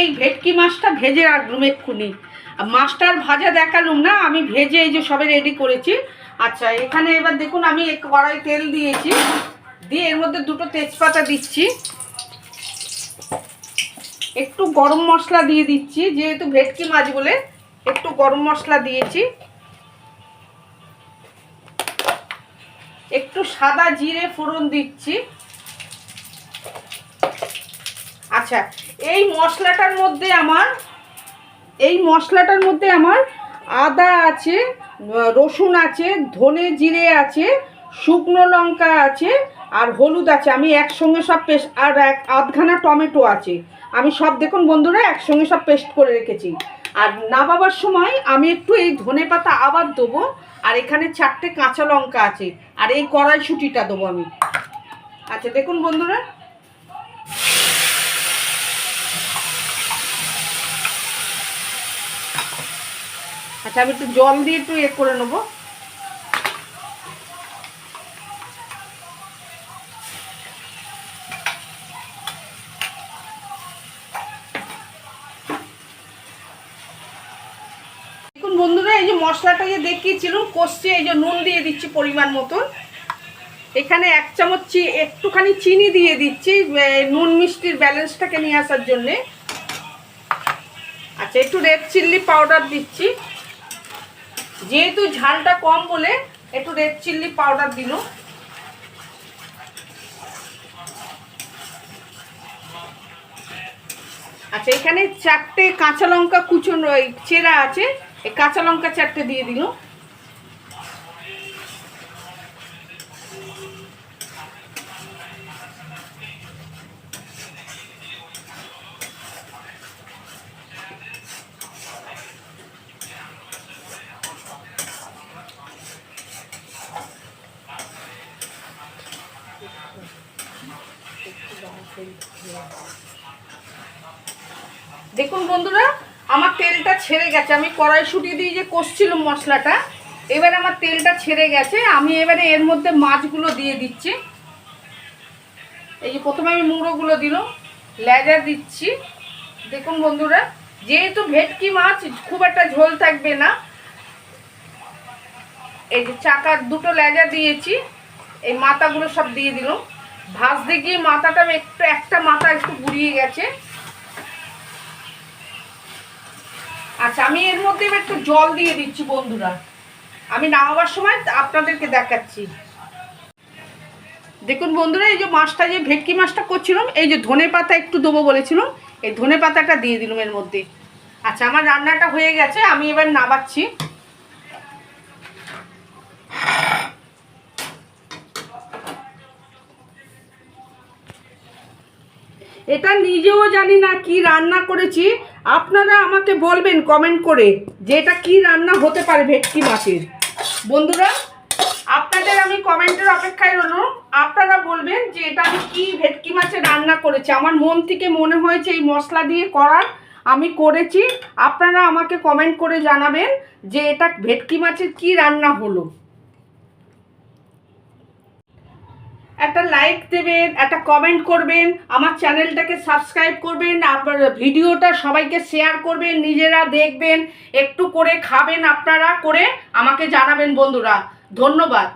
এই ভেটকি মাছটা ভেজে রাখলাম এক্ষুনি। মাছটার ভাজা দেখালুম না, আমি ভেজে এই যে সবে রেডি করেছি। আচ্ছা, এখানে এবার দেখুন আমি কড়াই তেল দিয়েছি, দিয়ে এর মধ্যে দুটো তেজপাতা দিচ্ছি, একটু গরম মশলা দিয়ে দিচ্ছি, যেহেতু ভেটকি মাছ বলে একটু গরম মশলা দিয়েছি, একটু সাদা জিরে ফোড়ন দিচ্ছি। আচ্ছা, এই মশলাটার মধ্যে আমার আদা আছে, রসুন আছে, ধনে জিরে আছে, শুকনো লঙ্কা আছে, আর হলুদ আছে। আমি একসঙ্গে সব পেস্ট, আর আধখানা টমেটো আছে। আমি সব দেখুন বন্ধুরা একসঙ্গে সব পেস্ট করে রেখেছি। আর নামাবার সময় আমি একটু এই ধনে পাতা আবার দেবো, আর এখানে 4টে কাঁচা লঙ্কা আছে, আর এই কড়াইশুঁটিটা দেবো আমি। আচ্ছা দেখুন বন্ধুরা, আচ্ছা আমি একটু জল দিয়ে একটু করে নেবো। দেখুন বন্ধুরা, এই যে মশলাটা যে দেখিয়েছিলাম কষছে, এই যে নুন দিয়ে দিচ্ছি পরিমাণ মতন। এখানে 1 চামচ একটুখানি চিনি দিয়ে দিচ্ছি নুন মিষ্টির ব্যালেন্সটাকে নিয়ে আসার জন্যে। আচ্ছা, একটু রেড চিল্লি পাউডার দিচ্ছি, যেহেতু ঝালটা কম বলে একটু রেড চিল্লি পাউডার দিল। আচ্ছা, এখানে 4টে কাঁচা লঙ্কা কুচনো চেরা আছে, এই কাঁচা লঙ্কা 4টে দিয়ে দিল। দেখুন বন্ধুরা, আমার তেলটা ছেড়ে গেছে। আমি কড়াইশুঁটি দিয়ে যে কষছিলাম মশলাটা, এবারে আমার তেলটা ছেড়ে গেছে। আমি এবারে এর মধ্যে মাছগুলো দিয়ে দিচ্ছি। এই যে প্রথমে আমি মুড়োগুলো দিলাম, লেজা দিচ্ছি। দেখুন বন্ধুরা, যেহেতু ভেটকি মাছ খুব একটা ঝোল থাকবে না, এই যে চাকার দুটো লেজা দিয়েছি, এই মাথাগুলো সব দিয়ে দিলাম। ভাজতে গিয়ে মাথাটা একটা মাথা একটু গুড়িয়ে গেছে। আচ্ছা, আমি এর মধ্যে এবার একটু জল দিয়ে দিচ্ছি বন্ধুরা, আমি নামাবার সময় আপনাদেরকে দেখাচ্ছি। দেখুন বন্ধুরা, এই যে মাছটা, যে ভেটকি মাছটা করছিলাম, এই যে ধনে পাতা একটু দেবো বলেছিলাম, এই ধনে পাতাটা দিয়ে দিলাম এর মধ্যে। আচ্ছা, আমার রান্নাটা হয়ে গেছে, আমি এবার নামাচ্ছি। এটা নিজেও জানি না কি রান্না করেছি, আপনারা আমাকে বলবেন কমেন্ট করে যে এটা কি রান্না হতে পারে ভেটকি মাছের। বন্ধুরা, আপনাদের আমি কমেন্টের অপেক্ষায় রইল, আপনারা বলবেন যে এটা আমি কি ভেটকি মাছের রান্না করেছি। আমার মন থেকে মনে হয়েছে এই মশলা দিয়ে করার, আমি করেছি। আপনারা আমাকে কমেন্ট করে জানাবেন যে এটা ভেটকি মাছের কি রান্না হলো। একটা লাইক দেবেন, একটা কমেন্ট করবেন, আমার চ্যানেলটাকে সাবস্ক্রাইব করবেন, আপনার ভিডিওটা সবাইকে শেয়ার করবেন, নিজেরা দেখবেন, একটু করে খাবেন, আপনারা করে আমাকে জানাবেন বন্ধুরা। ধন্যবাদ।